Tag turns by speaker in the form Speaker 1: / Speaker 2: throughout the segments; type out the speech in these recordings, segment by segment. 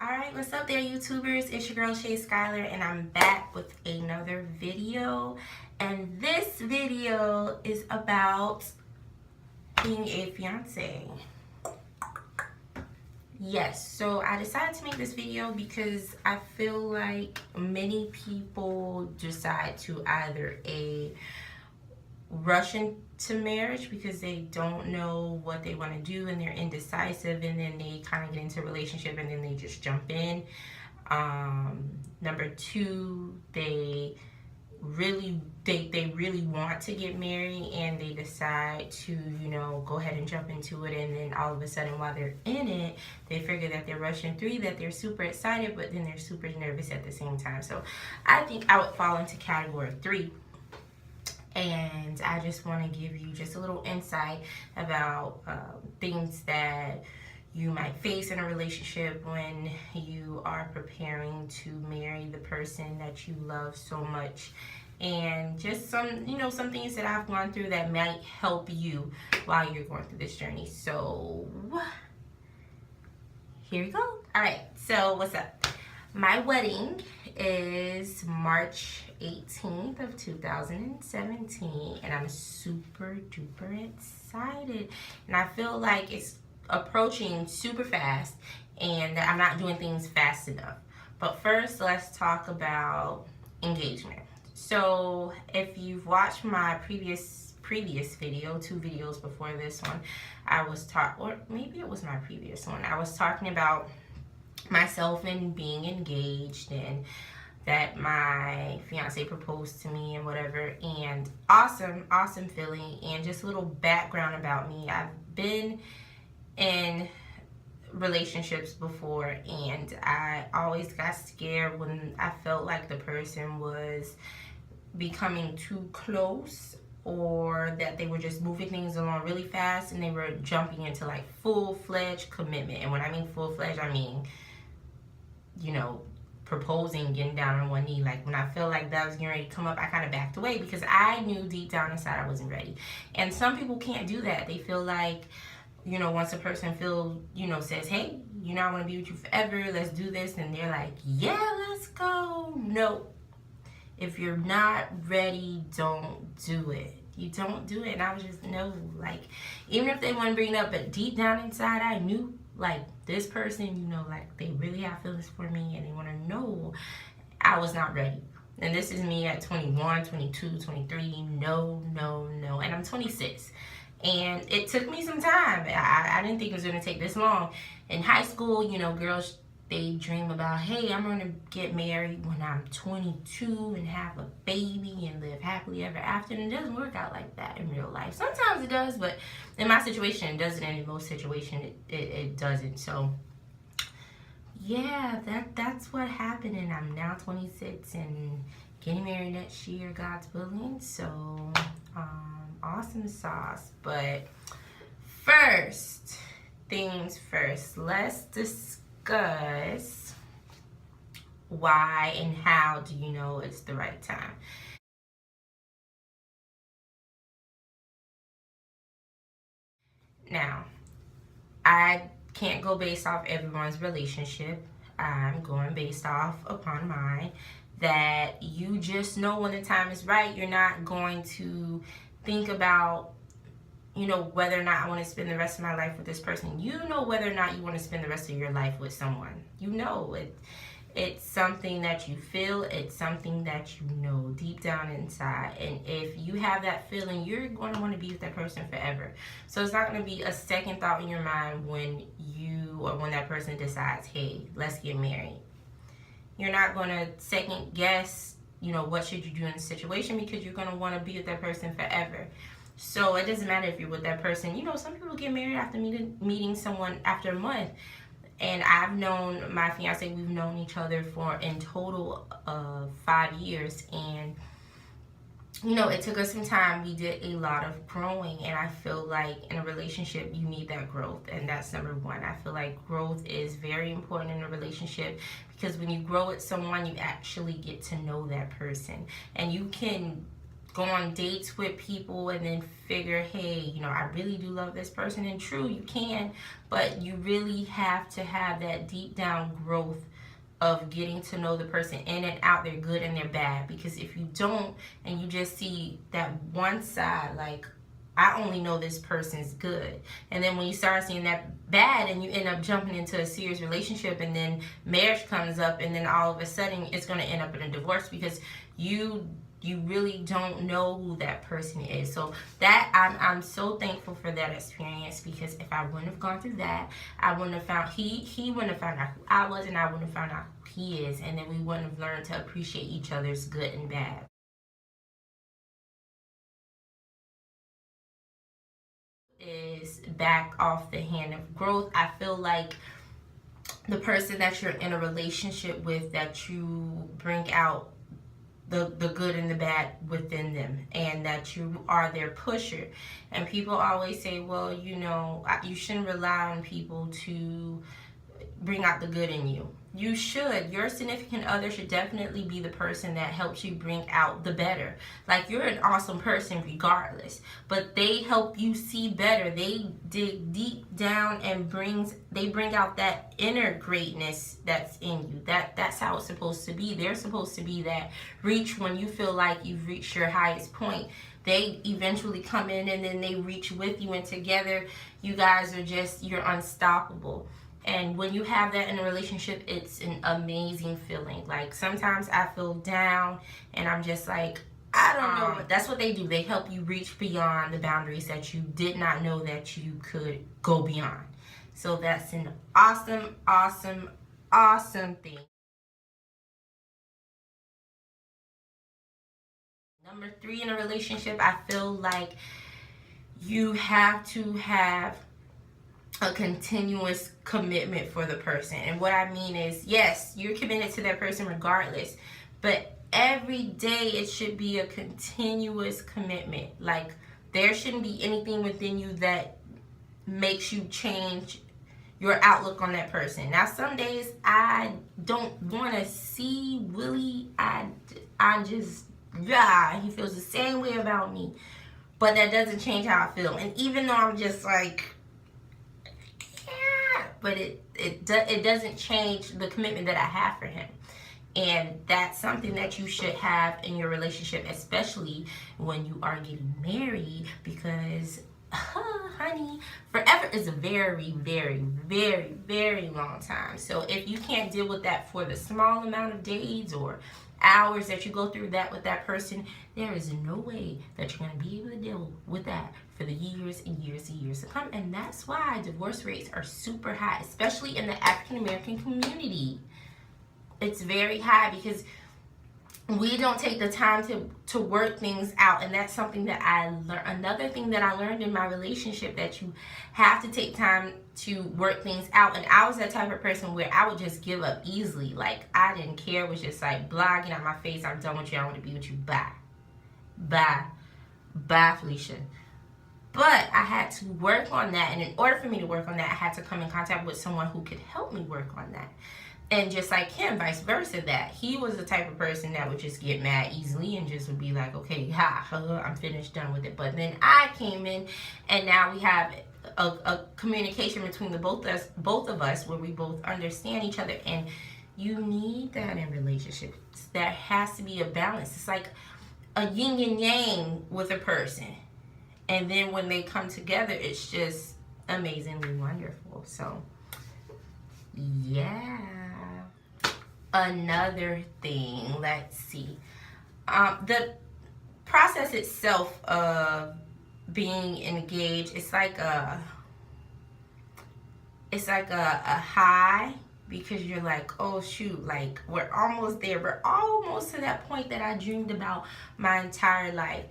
Speaker 1: Alright, what's up there, YouTubers? It's your girl Shay Skylar, and I'm back with another video. And this video is about being a fiance. Yes, so I decided to make this video because I feel like many people decide to either rush into marriage because they don't know what they want to do and they're indecisive, and then they kind of get into a relationship and then they just jump in. Number two, they really want to get married and they decide to go ahead and jump into it, and then all of a sudden while they're in it they figure that they're rushing through, that they're super excited, but then they're super nervous at the same time. So I think I would fall into category 3. And I just want to give you just a little insight about things that you might face in a relationship when you are preparing to marry the person that you love so much. And just some things that I've gone through that might help you while you're going through this journey. So here we go. All right, so what's up? My wedding is March 18th of 2017, and I'm super duper excited, and I feel like it's approaching super fast and that I'm not doing things fast enough. But first, let's talk about engagement. So if you've watched my previous video, 2 videos before this one, I was or maybe it was my previous one, I was talking about myself and being engaged, and that my fiance proposed to me and whatever, and awesome feeling. And just a little background about me: I've been in relationships before, and I always got scared when I felt like the person was becoming too close, or that they were just moving things along really fast and they were jumping into like full-fledged commitment. And when I mean full-fledged, I mean proposing, getting down on one knee. Like when I felt like that was getting ready to come up, I kind of backed away because I knew deep down inside I wasn't ready. And some people can't do that. They feel like, once a person says, hey, I want to be with you forever, let's do this, and they're like, yeah, let's go. No. If you're not ready, don't do it. You don't do it. And I was just, no, like, even if they wouldn't bring it up, but deep down inside, I knew, like, this person, like, they really have feelings for me and they want to know. I was not ready. And this is me at 21, 22, 23. No. And I'm 26. And it took me some time. I didn't think it was going to take this long. In high school, girls, they dream about, hey, I'm going to get married when I'm 22 and have a baby and live happily ever after. And it doesn't work out like that in real life. Sometimes it does, but in my situation, it doesn't. And in most situations, it doesn't. So, yeah, that's what happened. And I'm now 26 and getting married next year, God's willing. So, awesome sauce. But first things first, let's discuss why and how do you know it's the right time. Now, I can't go based off everyone's relationship. I'm going based off upon mine, that you just know when the time is right. You're not going to think about whether or not I want to spend the rest of my life with this person. Whether or not you want to spend the rest of your life with someone. It's something that you feel. It's something that you know deep down inside. And if you have that feeling, you're going to want to be with that person forever. So it's not going to be a second thought in your mind when when that person decides, hey, let's get married. You're not going to second guess, what should you do in the situation, because you're going to want to be with that person forever. So it doesn't matter if you're with that person. Some people get married after meeting someone after a month. And I've known my fiance, we've known each other for in total of 5 years. And, it took us some time. We did a lot of growing. And I feel like in a relationship, you need that growth. And that's number one. I feel like growth is very important in a relationship, because when you grow with someone, you actually get to know that person. And you can go on dates with people and then figure, hey, you know, I really do love this person. And true, you can, but you really have to have that deep down growth of getting to know the person in and out, their good and their bad. Because if you don't, and you just see that one side, like, I only know this person's good, and then when you start seeing that bad and you end up jumping into a serious relationship, and then marriage comes up, and then all of a sudden it's going to end up in a divorce because you really don't know who that person is. So that I'm so thankful for that experience, because if I wouldn't have gone through that, I wouldn't have found he wouldn't have found out who I was, and I wouldn't have found out who he is, and then we wouldn't have learned to appreciate each other's good and bad. Is back off the hand of growth. I feel like the person that you're in a relationship with, that you bring out the good and the bad within them, and that you are their pusher. And people always say, well, you know, you shouldn't rely on people to bring out the good in you. You should. Your significant other should definitely be the person that helps you bring out the better. Like, you're an awesome person regardless, but they help you see better. They dig deep down and they bring out that inner greatness that's in you. That's how it's supposed to be. They're supposed to be that reach when you feel like you've reached your highest point. They eventually come in and then they reach with you, and together you guys are you're unstoppable. And when you have that in a relationship, it's an amazing feeling. Like, sometimes I feel down and I'm just like, I don't know, but that's what they do. They help you reach beyond the boundaries that you did not know that you could go beyond. So that's an awesome, awesome, awesome thing. Number 3 in a relationship, I feel like you have to have a continuous commitment for the person. And what I mean is, yes, you're committed to that person regardless, but every day it should be a continuous commitment. Like, there shouldn't be anything within you that makes you change your outlook on that person. Now, some days I don't want to see Willie. I just, he feels the same way about me, but that doesn't change how I feel. And even though I'm just like, but it doesn't change the commitment that I have for him. And that's something that you should have in your relationship, especially when you are getting married, because honey, forever is a very, very, very, very long time. So if you can't deal with that for the small amount of days or hours that you go through that with that person, there is no way that you're going to be able to deal with that for the years and years and years to come. And that's why divorce rates are super high, especially in the African American community. It's very high because we don't take the time to work things out. And that's something that I learned. Another thing that I learned in my relationship, that you have to take time to work things out. And I was that type of person where I would just give up easily. Like, I didn't care. It was just like, blah, get out my face. I'm done with you. I want to be with you. Bye. Bye. Bye, Felicia. But I had to work on that. And in order for me to work on that, I had to come in contact with someone who could help me work on that. And just like him, vice versa, that he was the type of person that would just get mad easily and just would be like, okay, I'm finished, done with it. But then I came in, and now we have a communication between the both of us where we both understand each other. And you need that in relationships. There has to be a balance. It's like a yin and yang with a person. And then when they come together, it's just amazingly wonderful. So, yeah. Another thing, let's see. The process itself of being engaged, it's like a high, because you're like, oh shoot, like, we're almost there. We're almost to that point that I dreamed about my entire life.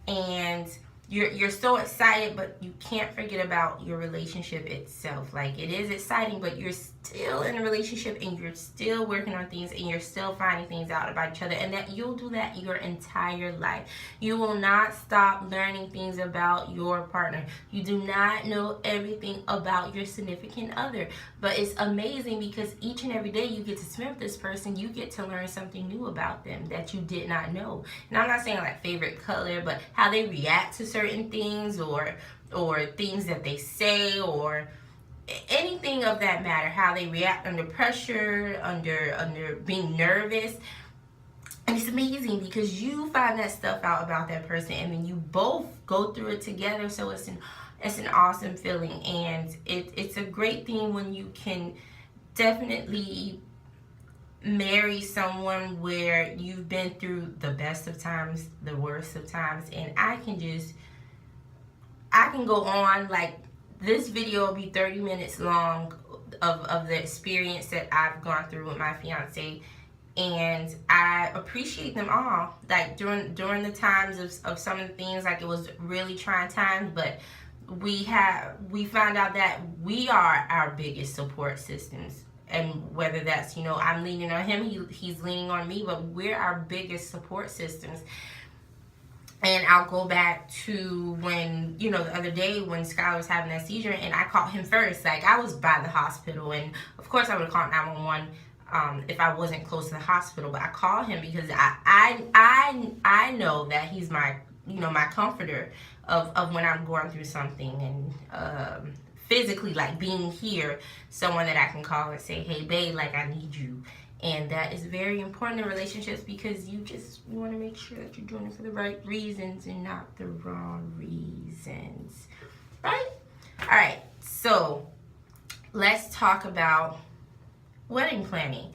Speaker 1: And you're so excited, but you can't forget about your relationship itself. Like, it is exciting, but still in a relationship and you're still working on things and you're still finding things out about each other, and that you'll do that your entire life. You will not stop learning things about your partner. You do not know everything about your significant other, but it's amazing because each and every day you get to spend with this person, you get to learn something new about them that you did not know. And I'm not saying like favorite color, but how they react to certain things, or things that they say, or anything of that matter, how they react under pressure, under being nervous. And it's amazing because you find that stuff out about that person, and then you both go through it together. So it's an awesome feeling, and it's a great thing when you can definitely marry someone where you've been through the best of times, the worst of times. And I can go on, like, this video will be 30 minutes long of the experience that I've gone through with my fiance, and I appreciate them all. Like, during the times of some of the things, like, it was really trying times, but we found out that we are our biggest support systems. And whether that's, I'm leaning on him, he's leaning on me, but we're our biggest support systems. And I'll go back to when, the other day when Skylar was having that seizure, and I called him first. Like, I was by the hospital, and of course I would have called 911 if I wasn't close to the hospital. But I called him because I know that he's my, my comforter of when I'm going through something, and physically, like, being here, someone that I can call and say, hey, babe, like, I need you. And that is very important in relationships, because you want to make sure that you're doing it for the right reasons and not the wrong reasons. Right? All right. So let's talk about wedding planning.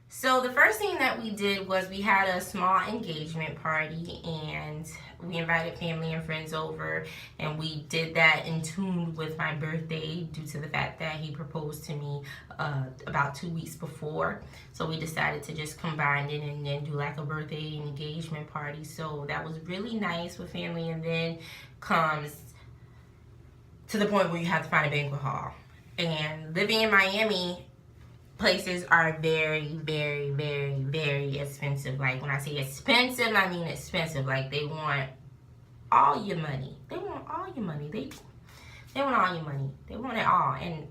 Speaker 1: So the first thing that we did was we had a small engagement party, and we invited family and friends over, and we did that in tune with my birthday due to the fact that he proposed to me about 2 weeks before. So we decided to just combine it and then do like a birthday and engagement party. So that was really nice with family, and then comes to the point where you have to find a banquet hall. And living in Miami, places are very, very, very, very expensive. Like, when I say expensive, I mean expensive. Like, they want all your money. They want all your money. They want all your money. They want it all. And,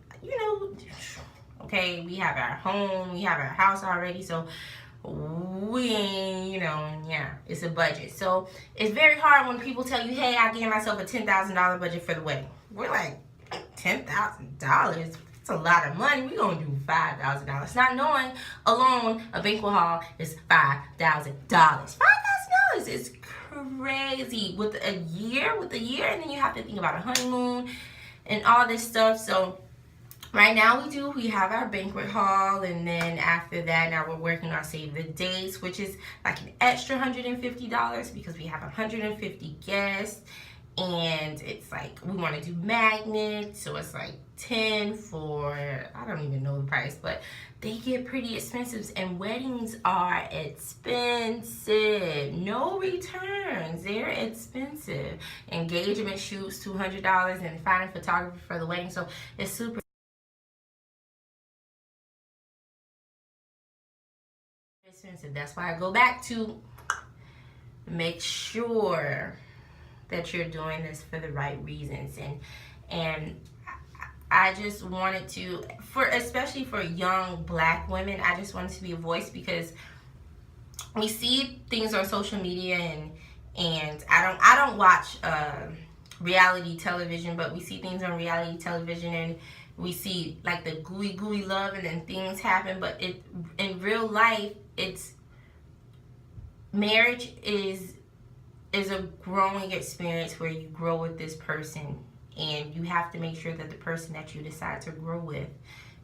Speaker 1: okay, we have our home, we have our house already, so we ain't, it's a budget. So it's very hard when people tell you, hey, I gave myself a $10,000 budget for the wedding. We're like, $10,000? It's a lot of money. We're going to do $5,000. Not knowing alone a banquet hall is $5,000. $5,000 is crazy. With a year, and then you have to think about a honeymoon and all this stuff. So right now we have our banquet hall, and then after that, now we're working on save the dates, which is like an extra $150 because we have 150 guests. And it's like, we want to do magnets, so it's like 10 for, I don't even know the price, but they get pretty expensive, and weddings are expensive. No returns, they're expensive. Engagement shoots, $200, and finding a photographer for the wedding, so it's super expensive. That's why I go back to make sure that you're doing this for the right reasons. And I just wanted to, especially for young Black women, I just wanted to be a voice, because we see things on social media, and I don't watch reality television, but we see things on reality television, and we see like the gooey love, and then things happen. But in real life, marriage is a growing experience where you grow with this person, and you have to make sure that the person that you decide to grow with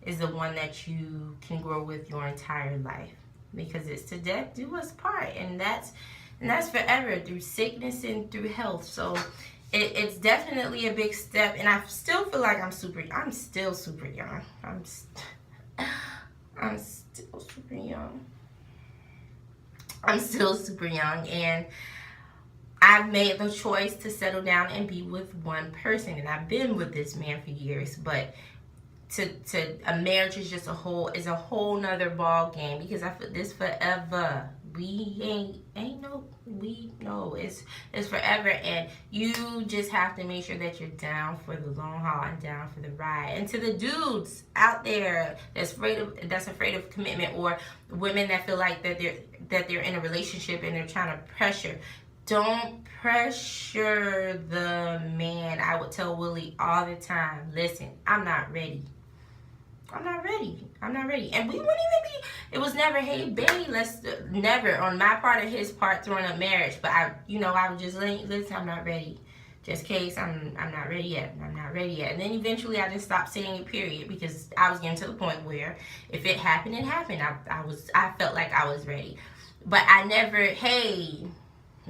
Speaker 1: is the one that you can grow with your entire life, because it's to death do us part, and that's forever, through sickness and through health. So it's definitely a big step, and I still feel like I'm still super young. I'm still super young. I'm still super young, and I've made the choice to settle down and be with one person, and I've been with this man for years. But to a marriage is just a whole nother ball game, because I feel this forever. We it's forever, and you just have to make sure that you're down for the long haul and down for the ride. And to the dudes out there that's afraid of commitment, or women that feel like that they're in a relationship and they're trying to pressure. Don't pressure the man. I would tell Willie all the time, listen, I'm not ready. I'm not ready. And we wouldn't even be, it was never, hey, baby, never on my part or his part throwing up marriage. But I would just listen, I'm not ready. Just in case, I'm not ready yet. I'm not ready yet. And then eventually I just stopped saying it, period, because I was getting to the point where if it happened, it happened. I felt like I was ready. But I never, hey,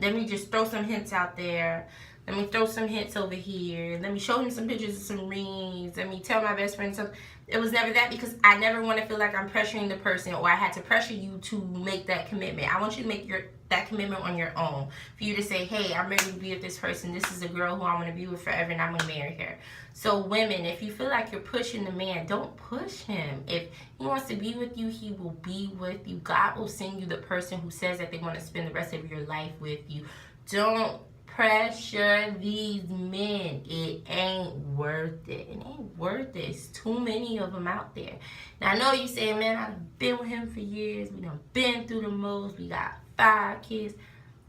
Speaker 1: let me just throw some hints out there. Let me throw some hints over here. Let me show him some pictures of some rings. Let me tell my best friend something. It was never that, because I never want to feel like I'm pressuring the person, or I had to pressure you to make that commitment. I want you to make that commitment on your own. For you to say, hey, I'm ready to be with this person. This is a girl who I'm going to be with forever, and I'm going to marry her. So women, if you feel like you're pushing the man, don't push him. If he wants to be with you, he will be with you. God will send you the person who says that they want to spend the rest of your life with you. Don't pressure these men. It ain't worth it. It ain't worth it. It's too many of them out there. Now, I know you say, man, I've been with him for years. We done been through the most. We got 5 kids.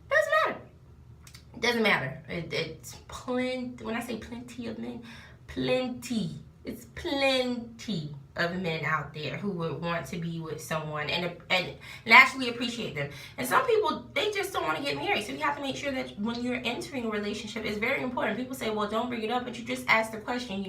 Speaker 1: Doesn't matter. It doesn't matter. It's plenty. When I say plenty of men, plenty. It's plenty of men out there who would want to be with someone and actually appreciate them. And some people, they just don't want to get married. So you have to make sure that when you're entering a relationship, it's very important. People say, well, don't bring it up, but you just ask the question,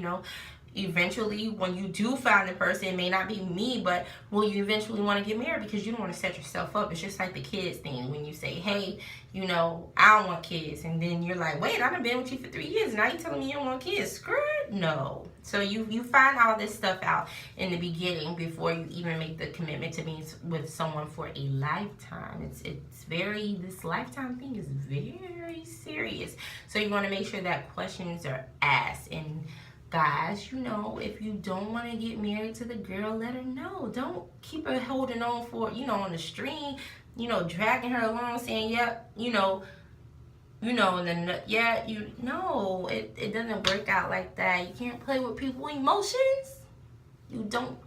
Speaker 1: eventually when you do find the person, it may not be me, but will you eventually want to get married? Because you don't want to set yourself up. It's just like the kids thing. When you say, hey, I don't want kids, and then you're like, wait, I've been with you for 3 years, now you're telling me you don't want kids. Screw it. No. So you find all this stuff out in the beginning before you even make the commitment to be with someone for a lifetime. This lifetime thing is very serious. So you want to make sure that questions are asked. And guys, if you don't want to get married to the girl, let her know. Don't keep her holding on for, on the string, dragging her along, saying, yep, and then, yeah, it doesn't work out like that. You can't play with people's emotions. You don't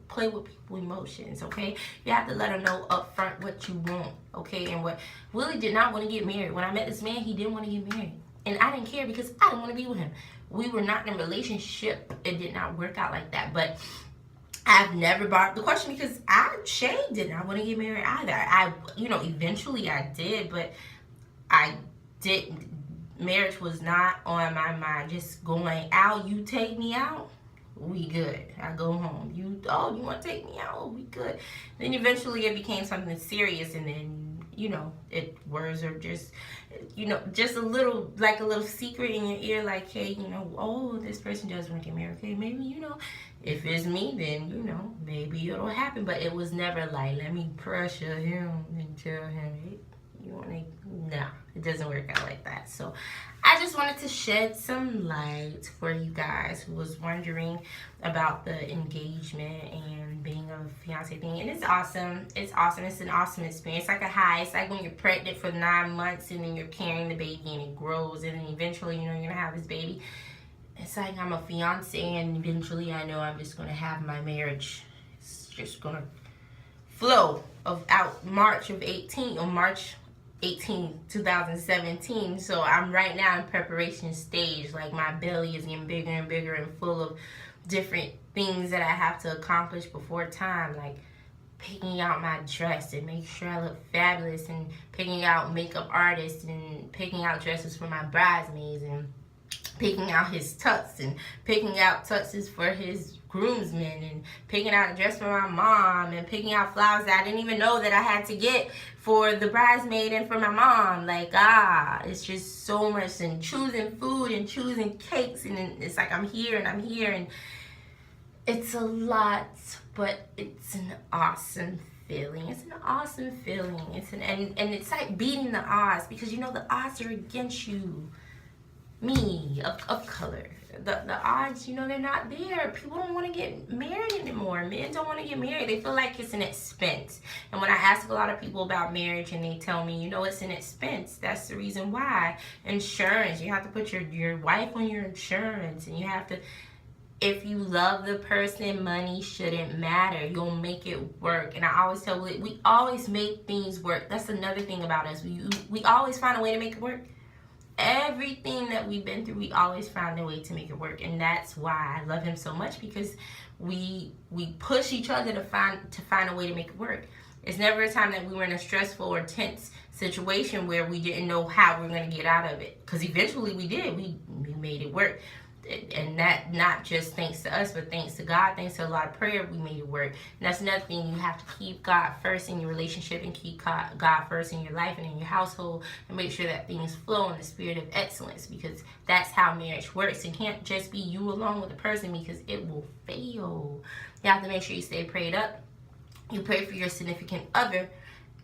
Speaker 1: play with people's emotions, okay? You have to let her know up front what you want, okay? And what Willie did not want to get married. When I met this man, he didn't want to get married. And I didn't care because I didn't want to be with him. We were not in a relationship. It did not work out like that. But I've never brought up the question because Shay did not want to get married either. Eventually I did, but I didn't. Marriage was not on my mind. Just going out, you take me out, we good. I go home. You want to take me out? We good. Then eventually it became something serious, and then words are just just a little secret in your ear, like, hey, this person does want to get married. Okay, maybe if it's me, then maybe it'll happen. But it was never like, let me pressure him and tell him, hey, no, it doesn't work out like that. So I just wanted to shed some light for you guys who was wondering about the engagement and being a fiancé thing. And it's awesome. It's awesome. It's an awesome experience. It's like a high. It's like when you're pregnant for 9 months and then you're carrying the baby and it grows, and then eventually you're gonna have this baby. It's like I'm a fiancé, and eventually I know I'm just gonna have my marriage. It's just gonna flow out March 18, 2017. So I'm right now in preparation stage. Like, my belly is getting bigger and bigger and full of different things that I have to accomplish before time, like picking out my dress and make sure I look fabulous, and picking out makeup artists, and picking out dresses for my bridesmaids, and picking out his tux, and picking out tuxes for his groomsmen, and picking out a dress for my mom, and picking out flowers that I didn't even know that I had to get for the bridesmaid and for my mom. Like, it's just so much, and choosing food and choosing cakes, and it's like I'm here, and it's a lot, but it's an awesome feeling. It's an awesome feeling. And it's like beating the odds, because you know the odds are against you. Me, of color. The odds, you know, they're not there. People don't want to get married anymore. Men don't want to get married. They feel like it's an expense. And when I ask a lot of people about marriage and they tell me, you know, it's an expense, that's the reason why. Insurance, you have to put your wife on your insurance, and you have to, if you love the person, money shouldn't matter. You'll make it work. And I always tell, we always make things work. That's another thing about us. We always find a way to make it work. Everything that we've been through, we always found a way to make it work. And that's why I love him so much, because we push each other to find a way to make it work. It's never a time that we were in a stressful or tense situation where we didn't know how we were going to get out of it, because eventually we did. We made it work. And that not just thanks to us, but thanks to God, thanks to a lot of prayer, we made it work. And that's another thing. You have to keep God first in your relationship, and keep God first in your life and in your household, and make sure that things flow in the spirit of excellence, because that's how marriage works. It can't just be you alone with the person, because it will fail. You have to make sure you stay prayed up. You pray for your significant other,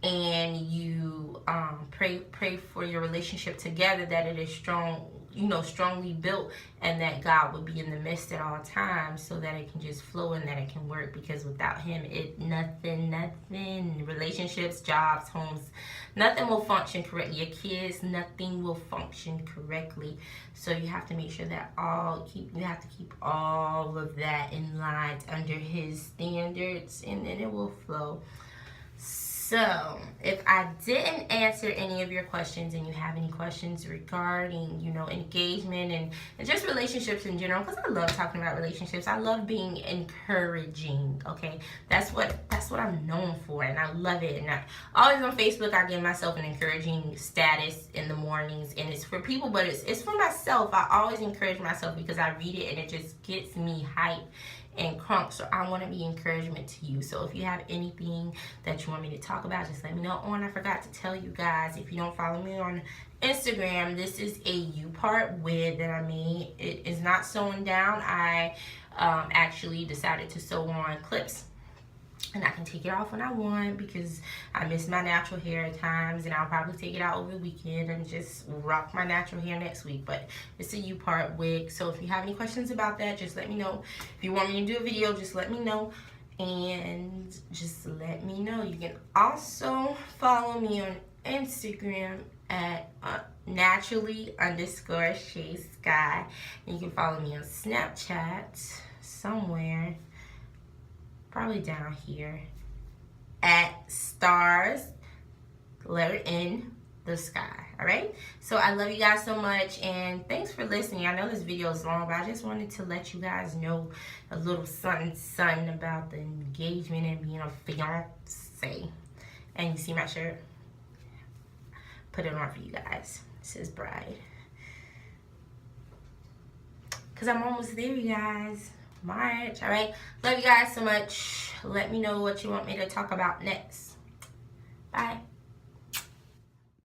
Speaker 1: and you pray for your relationship together, that it is strong, you know, strongly built, and that God would be in the midst at all times, so that it can just flow and that it can work. Because without him, nothing, relationships, jobs, homes, nothing will function correctly. Your kids, nothing will function correctly. So you have to make sure that you have to keep all of that in line under his standards, and then it will flow. So, if I didn't answer any of your questions, and you have any questions regarding, you know, engagement and just relationships in general, because I love talking about relationships. I love being encouraging, okay? That's what I'm known for, and I love it. And I always on Facebook, I give myself an encouraging status in the mornings, and it's for people, but it's for myself. I always encourage myself, because I read it and it just gets me hyped and crunk. So I want to be encouragement to you. So if you have anything that you want me to talk about, just let me know. Oh, and I forgot to tell you guys, if you don't follow me on Instagram, this is a U-part wig that I made. It is not sewing down. I actually decided to sew on clips, and I can take it off when I want, because I miss my natural hair at times, and I'll probably take it out over the weekend and just rock my natural hair next week. But it's a U-part wig. So if you have any questions about that, just let me know. If you want me to do a video, just let me know. And just let me know. You can also follow me on Instagram at naturally_ShaySky. And you can follow me on Snapchat somewhere, probably down here, at stars, letter N, the sky. All right, so I love you guys so much, and thanks for listening. I know this video is long, but I just wanted to let you guys know a little something about the engagement and being a fiance. And you see my shirt? Put it on for you guys. It says bride, because I'm almost there, you guys. March. All right, love you guys so much. Let me know what you want me to talk about next.